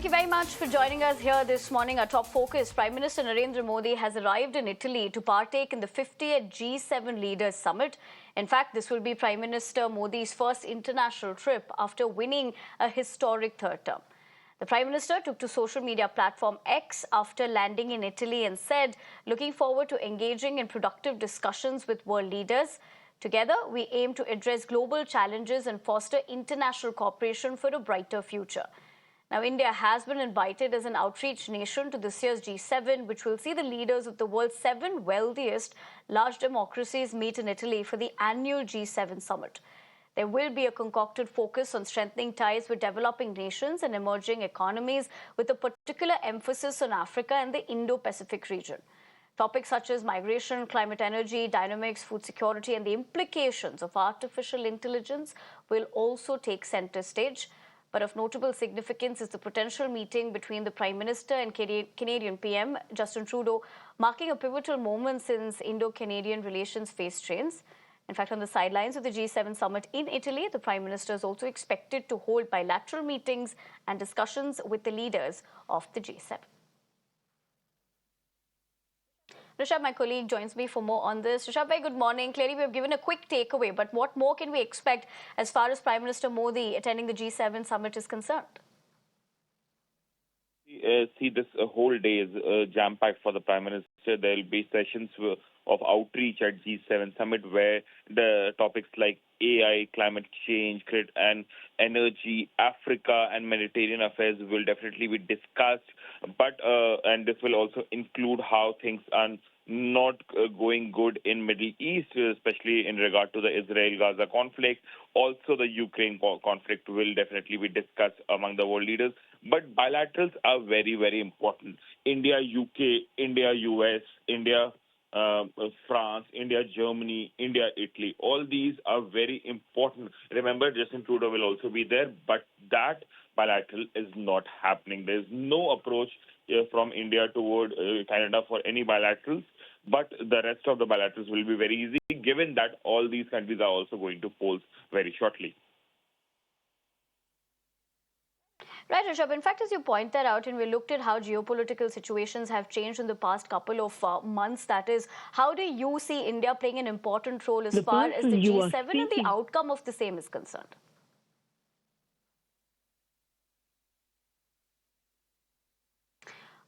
you very much for joining us here this morning. Our top focus, Prime Minister Narendra Modi has arrived in Italy to partake in the 50th G7 Leaders Summit. In fact, this will be Prime Minister Modi's first international trip after winning a historic third term. The Prime Minister took to social media platform X after landing in Italy and said, looking forward to engaging in productive discussions with world leaders. Together, we aim to address global challenges and foster international cooperation for a brighter future. Now, India has been invited as an outreach nation to this year's G7, which will see the leaders of the world's 7 wealthiest large democracies meet in Italy for the annual G7 summit. There will be a concocted focus on strengthening ties with developing nations and emerging economies, with a particular emphasis on Africa and the Indo-Pacific region. Topics such as migration, climate energy, dynamics, food security, and the implications of artificial intelligence will also take center stage. But of notable significance is the potential meeting between the Prime Minister and Canadian PM Justin Trudeau, marking a pivotal moment since Indo-Canadian relations faced strains. In fact, on the sidelines of the G7 summit in Italy, the Prime Minister is also expected to hold bilateral meetings and discussions with the leaders of the G7. Rishabh, my colleague, joins me for more on this. Rishabh, very good morning. Clearly, we have given a quick takeaway, but what more can we expect as far as Prime Minister Modi attending the G7 summit is concerned? See, this whole day is jam-packed for the Prime Minister. There will be sessions of outreach at G7 summit where the topics like AI, climate change, and energy, Africa and Mediterranean affairs will definitely be discussed. But and this will also include how things are not going good in Middle East, especially in regard to the Israel-Gaza conflict. Also, the Ukraine conflict will definitely be discussed among the world leaders. But bilaterals are very, very important. India, UK, India, US, India, France, India, Germany, India, Italy. All these are very important. Remember, Justin Trudeau will also be there, but that bilateral is not happening. There is no approach from India toward Canada for any bilaterals, but the rest of the bilaterals will be very easy, given that all these countries are also going to polls very shortly. Right, Rishabh. In fact, as you point that out, and we looked at how geopolitical situations have changed in the past couple of months, that is, how do you see India playing an important role as far as the G7 and the outcome of the same is concerned?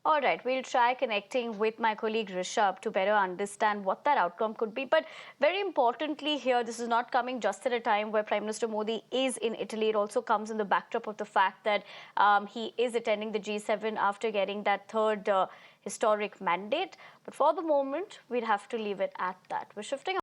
All right, we'll try connecting with my colleague Rishabh to better understand what that outcome could be. But very importantly here, this is not coming just at a time where Prime Minister Modi is in Italy. It also comes in the backdrop of the fact that he is attending the G7 after getting that third historic mandate. But for the moment, we'd have to leave it at that. We're shifting